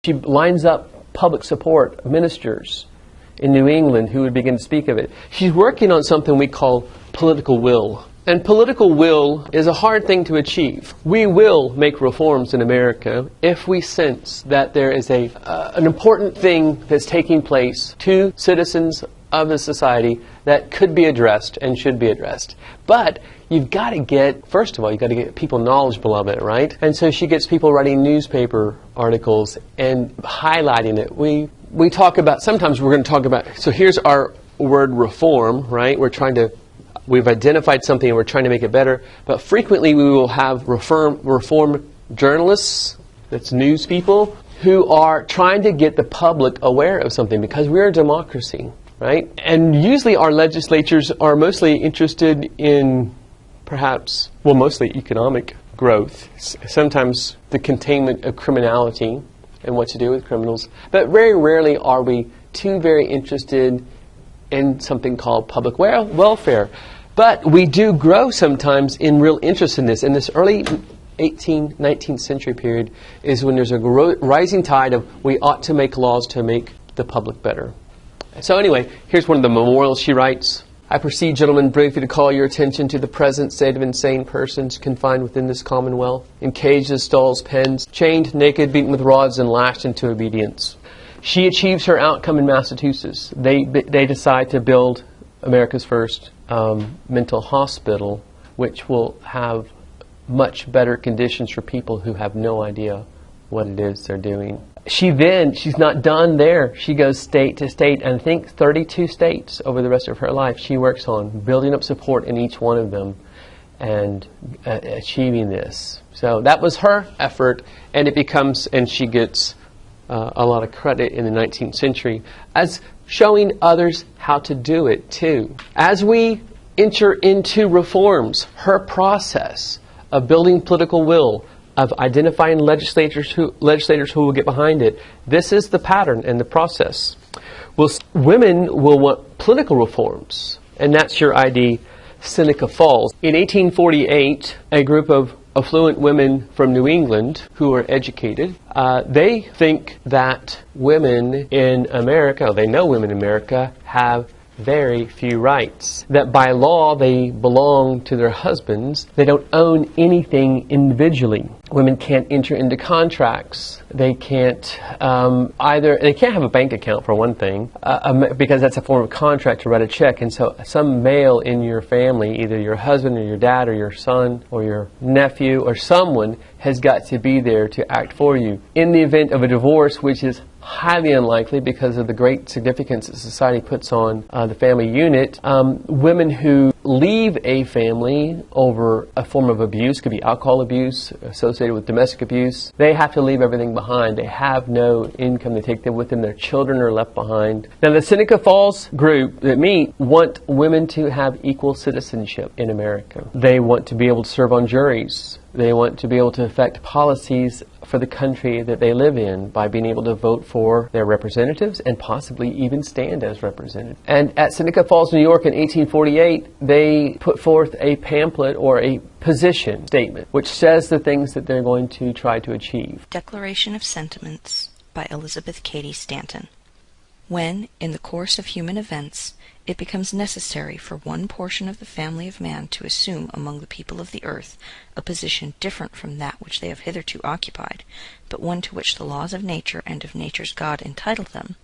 She lines up public support ministers in New England who would begin to speak of it. She's working on something we call political will. And political will is a hard thing to achieve. We will make reforms in America if we sense that there is an important thing that's taking place to citizens of the society that could be addressed and should be addressed. But you've got to get, first of all, you've got to get people knowledgeable of it, right? And so she gets people writing newspaper articles and highlighting it. We talk about, sometimes we're going to talk about, so here's our word reform, right? We've identified something and we're trying to make it better, but frequently we will have reform journalists, that's news people, who are trying to get the public aware of something because we're a democracy, right? And usually our legislatures are mostly interested in perhaps, well, mostly economic growth, sometimes the containment of criminality and what to do with criminals, but very rarely are we too very interested in something called public welfare. But we do grow sometimes in real interest in this. In this early 18th, 19th century period is when there's a rising tide of we ought to make laws to make the public better. So anyway, here's one of the memorials she writes. I proceed, gentlemen, briefly to call your attention to the present state of insane persons confined within this commonwealth, in cages, stalls, pens, chained, naked, beaten with rods, and lashed into obedience. She achieves her outcome in Massachusetts. They decide to build America's first mental hospital, which will have much better conditions for people who have no idea what it is they're doing. She's not done there. She goes state to state, and I think 32 states over the rest of her life she works on, building up support in each one of them and achieving this. So that was her effort, and she gets a lot of credit in the 19th century as showing others how to do it too. As we enter into reforms, her process of building political will, of identifying legislators who will get behind it, this is the pattern and the process. Women will want political reforms, and that's your ID, Seneca Falls. In 1848, a group of affluent women from New England who are educated, they think that women in America, they know women in America have very few rights. That by law they belong to their husbands. They don't own anything individually. Women can't enter into contracts. They can't they can't have a bank account for one thing, because that's a form of contract to write a check. And so some male in your family, either your husband or your dad or your son or your nephew or someone, has got to be there to act for you. In the event of a divorce, which is highly unlikely because of the great significance that society puts on the family unit, women who leave a family over a form of abuse, could be alcohol abuse associated with domestic abuse, they have to leave everything behind. They have no income to take them with them. Their children are left behind. Now the Seneca Falls group that meet want women to have equal citizenship in America. They want to be able to serve on juries. They want to be able to affect policies for the country that they live in by being able to vote for their representatives and possibly even stand as representatives. And at Seneca Falls, New York in 1848, they put forth a pamphlet or a position statement which says the things that they're going to try to achieve. Declaration of Sentiments by Elizabeth Cady Stanton. When, in the course of human events, it becomes necessary for one portion of the family of man to assume among the people of the earth a position different from that which they have hitherto occupied, but one to which the laws of nature and of nature's God entitle them,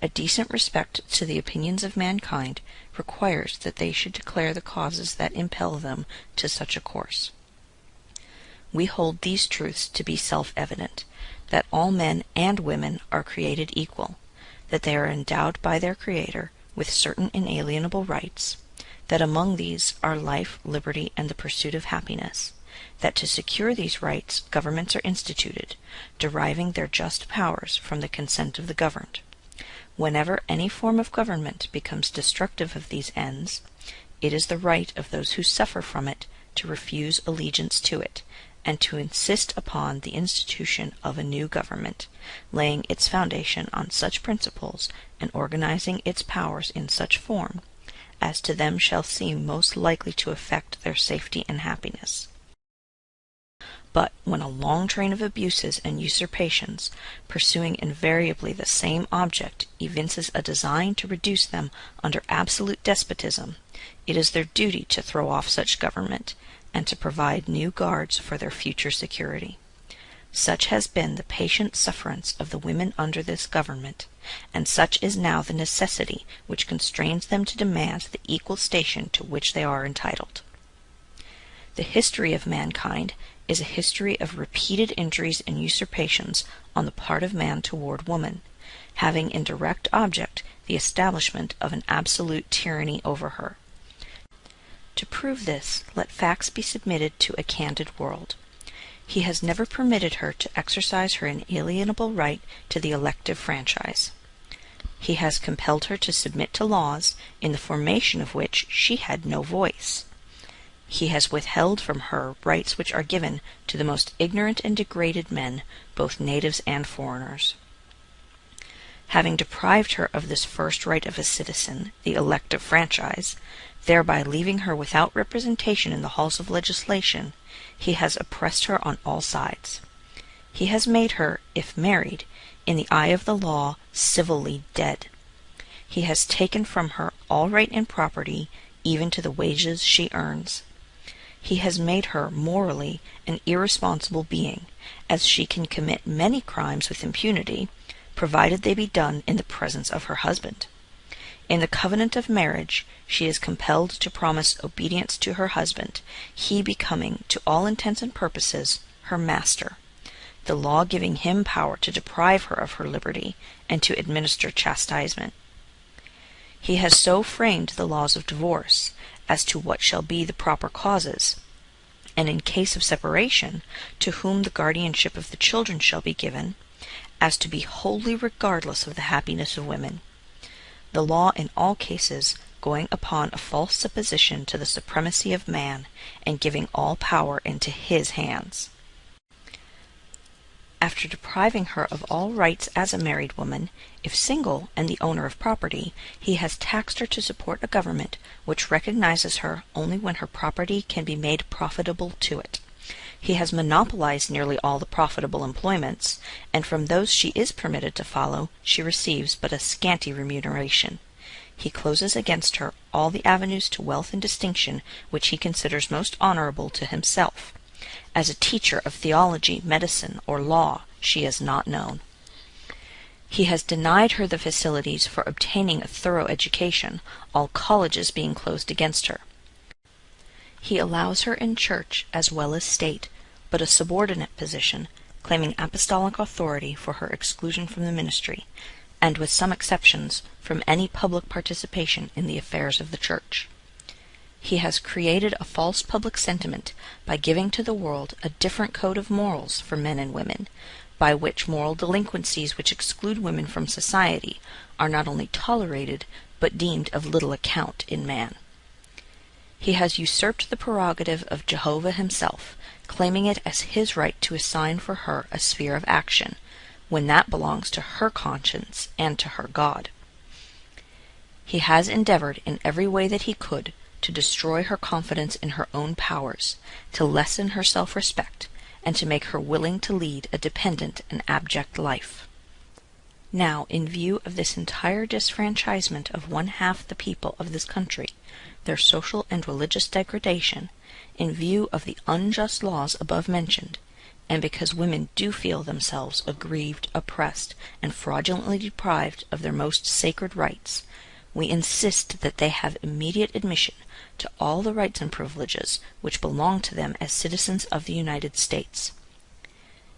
a decent respect to the opinions of mankind requires that they should declare the causes that impel them to such a course. We hold these truths to be self-evident, that all men and women are created equal, that they are endowed by their Creator with certain inalienable rights, that among these are life, liberty, and the pursuit of happiness, that to secure these rights governments are instituted, deriving their just powers from the consent of the governed. Whenever any form of government becomes destructive of these ends, it is the right of those who suffer from it to refuse allegiance to it, and to insist upon the institution of a new government, laying its foundation on such principles and organizing its powers in such form as to them shall seem most likely to affect their safety and happiness. But when a long train of abuses and usurpations, pursuing invariably the same object, evinces a design to reduce them under absolute despotism, it is their duty to throw off such government, and to provide new guards for their future security. Such has been the patient sufferance of the women under this government, and such is now the necessity which constrains them to demand the equal station to which they are entitled. The history of mankind is a history of repeated injuries and usurpations on the part of man toward woman, having in direct object the establishment of an absolute tyranny over her. To prove this, let facts be submitted to a candid world. He has never permitted her to exercise her inalienable right to the elective franchise. He has compelled her to submit to laws in the formation of which she had no voice. He has withheld from her rights which are given to the most ignorant and degraded men, both natives and foreigners. Having deprived her of this first right of a citizen, the elective franchise, thereby leaving her without representation in the halls of legislation, he has oppressed her on all sides. He has made her, if married, in the eye of the law, civilly dead. He has taken from her all right in property, even to the wages she earns. He has made her, morally, an irresponsible being, as she can commit many crimes with impunity, provided they be done in the presence of her husband. In the covenant of marriage, she is compelled to promise obedience to her husband, he becoming, to all intents and purposes, her master, the law giving him power to deprive her of her liberty and to administer chastisement. He has so framed the laws of divorce as to what shall be the proper causes, and in case of separation, to whom the guardianship of the children shall be given, as to be wholly regardless of the happiness of women. The law in all cases going upon a false supposition to the supremacy of man, and giving all power into his hands. After depriving her of all rights as a married woman, if single and the owner of property, he has taxed her to support a government which recognizes her only when her property can be made profitable to it. He has monopolized nearly all the profitable employments, and from those she is permitted to follow, she receives but a scanty remuneration. He closes against her all the avenues to wealth and distinction which he considers most honorable to himself. As a teacher of theology, medicine, or law, she is not known. He has denied her the facilities for obtaining a thorough education, all colleges being closed against her. He allows her in church as well as state, but a subordinate position, claiming apostolic authority for her exclusion from the ministry, and with some exceptions, from any public participation in the affairs of the church. He has created a false public sentiment by giving to the world a different code of morals for men and women, by which moral delinquencies which exclude women from society are not only tolerated, but deemed of little account in man. He has usurped the prerogative of Jehovah himself, claiming it as his right to assign for her a sphere of action, when that belongs to her conscience and to her God. He has endeavored in every way that he could to destroy her confidence in her own powers, to lessen her self-respect, and to make her willing to lead a dependent and abject life. Now, in view of this entire disfranchisement of one half the people of this country, their social and religious degradation, in view of the unjust laws above mentioned, and because women do feel themselves aggrieved, oppressed, and fraudulently deprived of their most sacred rights, we insist that they have immediate admission to all the rights and privileges which belong to them as citizens of the United States.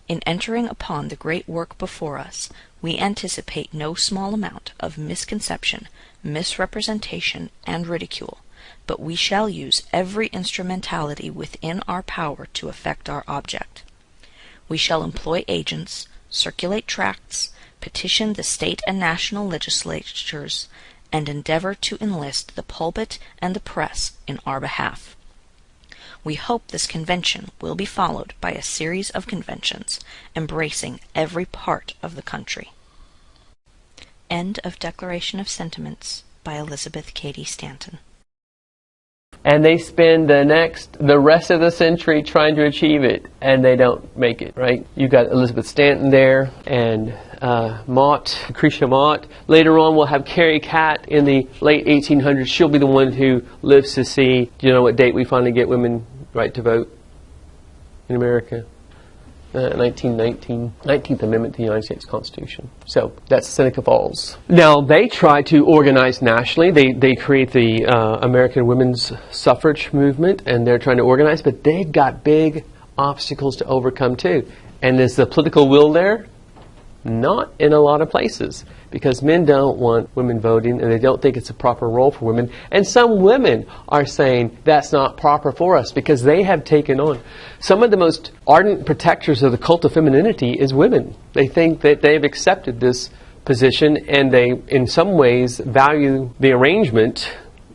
In entering upon the great work before us, we anticipate no small amount of misconception, misrepresentation, and ridicule, but we shall use every instrumentality within our power to effect our object. We shall employ agents, circulate tracts, petition the state and national legislatures, and endeavor to enlist the pulpit and the press in our behalf. We hope this convention will be followed by a series of conventions embracing every part of the country. End of Declaration of Sentiments by Elizabeth Cady Stanton. And they spend the rest of the century trying to achieve it, and they don't make it, right? You've got Elizabeth Stanton there, and Lucretia Mott. Later on, we'll have Carrie Catt in the late 1800s. She'll be the one who lives to see, do you know what date we finally get women right to vote in America? 1919, 19th Amendment to the United States Constitution. So that's Seneca Falls. Now they try to organize nationally. They create the American women's suffrage movement, and they're trying to organize, but they've got big obstacles to overcome too. And is the political will there? Not in a lot of places, because men don't want women voting, and they don't think it's a proper role for women. And some women are saying that's not proper for us, because they have taken on. Some of the most ardent protectors of the cult of femininity is women. They think that they've accepted this position, and they, in some ways, value the arrangement.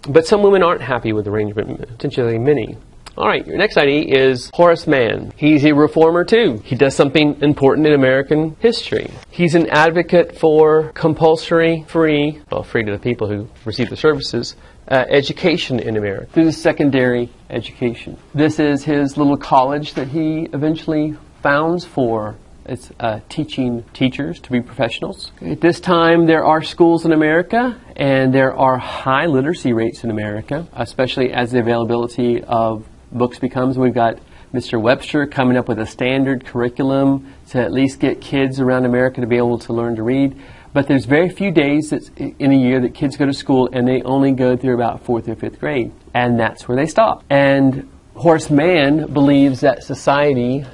But some women aren't happy with the arrangement, potentially many. All right, your next ID is Horace Mann. He's a reformer too. He does something important in American history. He's an advocate for compulsory, free to the people who receive the services, education in America, through the secondary education. This is his little college that he eventually founds for. It's teaching teachers to be professionals. At this time, there are schools in America, and there are high literacy rates in America, especially as the availability of books becomes. We've got Mr. Webster coming up with a standard curriculum to at least get kids around America to be able to learn to read. But there's very few days in a year that kids go to school, and they only go through about 4th or 5th grade. And that's where they stop. And Horace Mann believes that society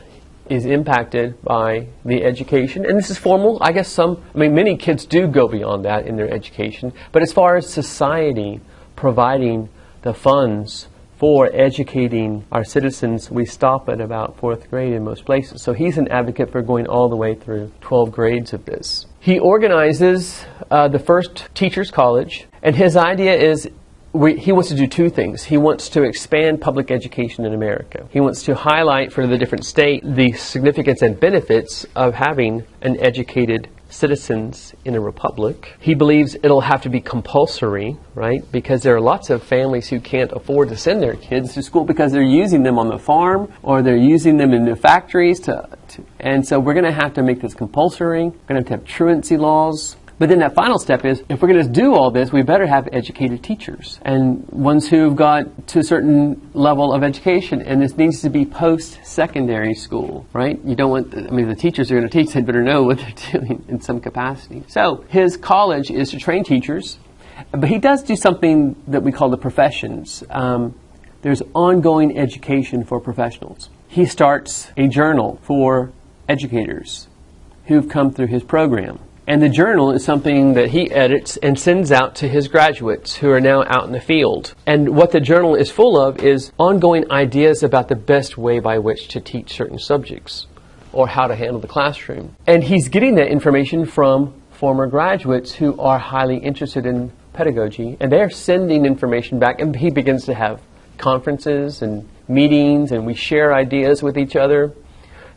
is impacted by the education. And this is formal. I guess many kids do go beyond that in their education. But as far as society providing the funds for educating our citizens, we stop at about 4th grade in most places. So he's an advocate for going all the way through 12 grades of this. He organizes the first teachers' college, and his idea is he wants to do two things. He wants to expand public education in America. He wants to highlight for the different states the significance and benefits of having an educated citizens in a republic. He believes it'll have to be compulsory, right? Because there are lots of families who can't afford to send their kids to school because they're using them on the farm or they're using them in the factories and so we're going to have to make this compulsory. We're going to have truancy laws. But then that final step is, if we're going to do all this, we better have educated teachers and ones who've got to a certain level of education. And this needs to be post-secondary school, right? You don't want, the teachers are going to teach, they better know what they're doing in some capacity. So his college is to train teachers, but he does do something that we call the professions. There's ongoing education for professionals. He starts a journal for educators who've come through his program. And the journal is something that he edits and sends out to his graduates who are now out in the field. And what the journal is full of is ongoing ideas about the best way by which to teach certain subjects or how to handle the classroom. And he's getting that information from former graduates who are highly interested in pedagogy. And they're sending information back, and he begins to have conferences and meetings, and we share ideas with each other.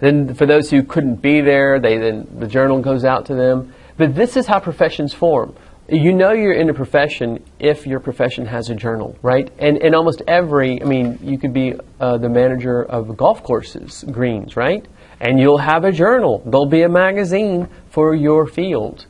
Then for those who couldn't be there, the journal goes out to them. But this is how professions form. You know you're in a profession if your profession has a journal, right? And almost you could be the manager of golf courses, greens, right? And you'll have a journal. There'll be a magazine for your field.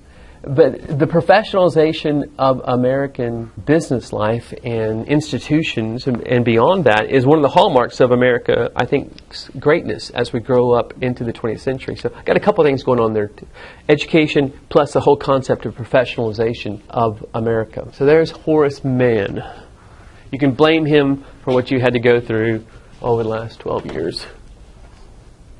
But the professionalization of American business life and institutions and beyond that is one of the hallmarks of America, I think, greatness as we grow up into the 20th century. So I've got a couple of things going on there. Education plus the whole concept of professionalization of America. So there's Horace Mann. You can blame him for what you had to go through over the last 12 years.